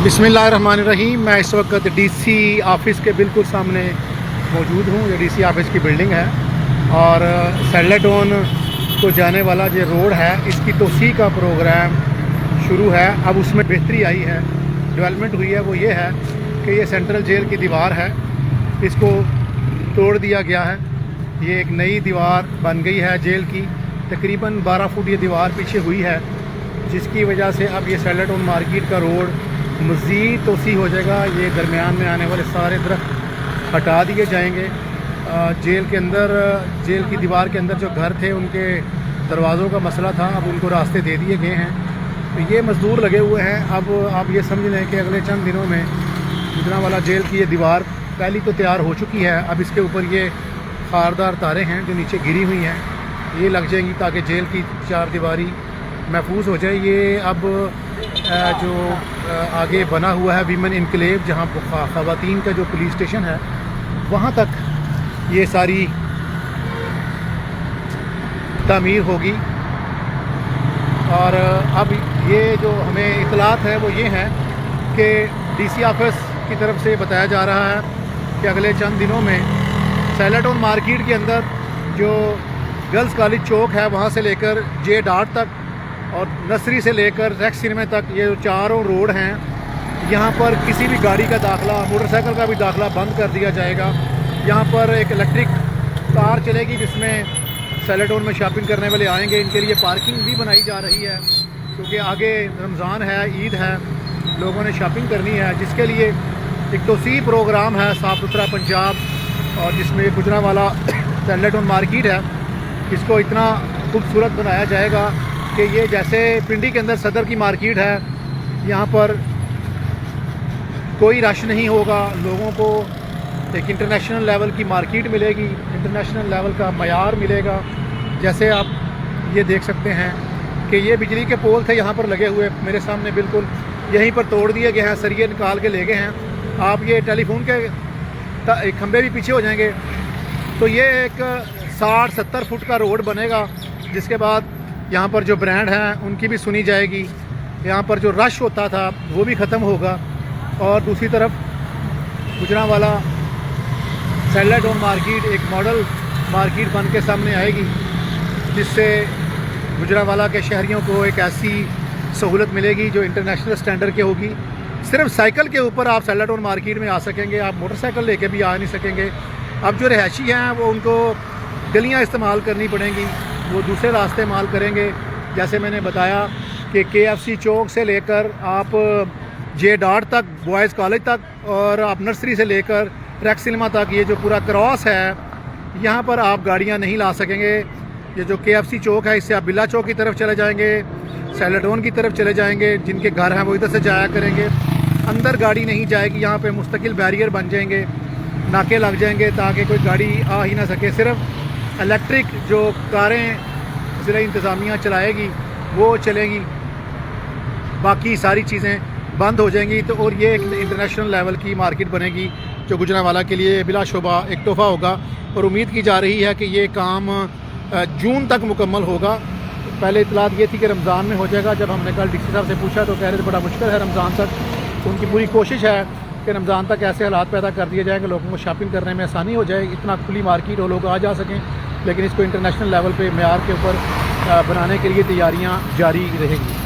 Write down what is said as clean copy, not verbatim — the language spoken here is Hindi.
बिस्मिल्लाहिर्रहमानिर्रहीम। मैं इस वक्त डीसी ऑफ़िस के बिल्कुल सामने मौजूद हूँ। ये डीसी ऑफ़िस की बिल्डिंग है और सैडलेटोन को जाने वाला जो रोड है इसकी तोसी का प्रोग्राम शुरू है। अब उसमें बेहतरी आई है, डेवलपमेंट हुई है। वो ये है कि ये सेंट्रल जेल की दीवार है, इसको तोड़ दिया गया है। ये एक नई दीवार बन गई है जेल की। तकरीबन 12 फुट ये दीवार पीछे हुई है, जिसकी वजह से अब ये सैडलेटोन मार्केट का रोड मज़ीद तोसी हो जाएगा। ये दरमियान में आने वाले सारे दरख्त हटा दिए जाएंगे। जेल के अंदर, जेल की दीवार के अंदर जो घर थे उनके दरवाज़ों का मसला था, अब उनको रास्ते दे दिए गए हैं। तो ये मज़दूर लगे हुए हैं। अब आप ये समझ लें कि अगले चंद दिनों में गुजरांवाला जेल की ये दीवार पहली तो तैयार हो चुकी है। अब इसके ऊपर ये खारदार तारें हैं जो नीचे गिरी हुई हैं, ये लग जाएंगी ताकि जेल की चार दीवारी महफूज हो जाए। ये अब जो आगे बना हुआ है वीमेन इनक्लेव, जहाँ ख़वातीन का जो पुलिस स्टेशन है, वहाँ तक ये सारी तामीर होगी। और अब ये जो हमें इतलात है वो ये है कि डीसी ऑफ़िस की तरफ से बताया जा रहा है कि अगले चंद दिनों में सैडलेटोन मार्केट के अंदर जो गर्ल्स कॉलेज चौक है वहाँ से लेकर जे डार्ट तक और नर्सरी से लेकर रेक्स सिनेमा तक ये जो चारों रोड हैं, यहाँ पर किसी भी गाड़ी का दाखिला, मोटरसाइकिल का भी दाखिला बंद कर दिया जाएगा। यहाँ पर एक इलेक्ट्रिक कार चलेगी जिसमें सैडलेटोन में शॉपिंग करने वाले आएंगे। इनके लिए पार्किंग भी बनाई जा रही है क्योंकि आगे रमज़ान है, ईद है, लोगों ने शॉपिंग करनी है, जिसके लिए एक तोसी प्रोग्राम है साफ़ सुथरा पंजाब, और जिसमें गुजरांवाला सैडलेटोन मार्केट है, इसको इतना खूबसूरत बनाया जाएगा कि ये जैसे पिंडी के अंदर सदर की मार्केट है, यहाँ पर कोई रश नहीं होगा। लोगों को एक इंटरनेशनल लेवल की मार्केट मिलेगी, इंटरनेशनल लेवल का मयार मिलेगा। जैसे आप ये देख सकते हैं कि ये बिजली के पोल थे यहाँ पर लगे हुए, मेरे सामने बिल्कुल यहीं पर तोड़ दिए गए हैं, सरिये निकाल के ले गए हैं। आप ये टेलीफोन के खंभे भी पीछे हो जाएंगे। तो ये एक 60-70 फुट का रोड बनेगा, जिसके बाद यहाँ पर जो ब्रांड हैं उनकी भी सुनी जाएगी। यहाँ पर जो रश होता था वो भी ख़त्म होगा। और दूसरी तरफ गुजरांवाला सैडलेटोन मार्केट एक मॉडल मार्केट बन के सामने आएगी, जिससे गुजरांवाला के शहरियों को एक ऐसी सहूलत मिलेगी जो इंटरनेशनल स्टैंडर्ड की होगी। सिर्फ साइकिल के ऊपर आप सैडलेटोन मार्केट में आ सकेंगे, आप मोटरसाइकिल लेके भी आ नहीं सकेंगे। अब जो रहायशी हैं वो उनको गलियाँ इस्तेमाल करनी पड़ेंगी, वो दूसरे रास्ते इस्तेमाल करेंगे। जैसे मैंने बताया कि KFC चौक से लेकर आप जे डार्ट तक, बॉयज़ कॉलेज तक, और आप नर्सरी से लेकर रेक्स सिनेमा तक, ये जो पूरा क्रॉस है, यहाँ पर आप गाड़ियाँ नहीं ला सकेंगे। ये जो KFC चौक है, इससे आप बिल्ला चौक की तरफ चले जाएंगे, सैडलेटोन की तरफ चले जाएंगे। जिनके घर हैं वो इधर से जाया करेंगे, अंदर गाड़ी नहीं जाएगी। यहाँ पे मुस्तकिल बैरियर बन जाएंगे, नाके लग जाएंगे ताकि कोई गाड़ी आ ही ना सके। सिर्फ इलेक्ट्रिक जो कारें ज़िला इंतज़ामिया चलाएगी वो चलेंगी, बाकी सारी चीज़ें बंद हो जाएंगी। तो और ये एक इंटरनेशनल लेवल की मार्केट बनेगी जो गुजरांवाला के लिए बिलाशुबा एक तोहफ़ा होगा। और उम्मीद की जा रही है कि ये काम जून तक मुकम्मल होगा। पहले इतलात ये थी कि रमज़ान में हो जाएगा। जब हमने कल डीसी साहब से पूछा तो कह रहे थे बड़ा मुश्किल है रमज़ान तक। तो उनकी पूरी कोशिश है कि रमज़ान तक ऐसे हालात पैदा कर दिए जाएँ कि लोगों को शॉपिंग करने में आसानी हो जाए, इतना खुली मार्केट हो, लोग आ जा सकें। लेकिन इसको इंटरनेशनल लेवल पे मेयार के ऊपर बनाने के लिए तैयारियां जारी रहेंगी।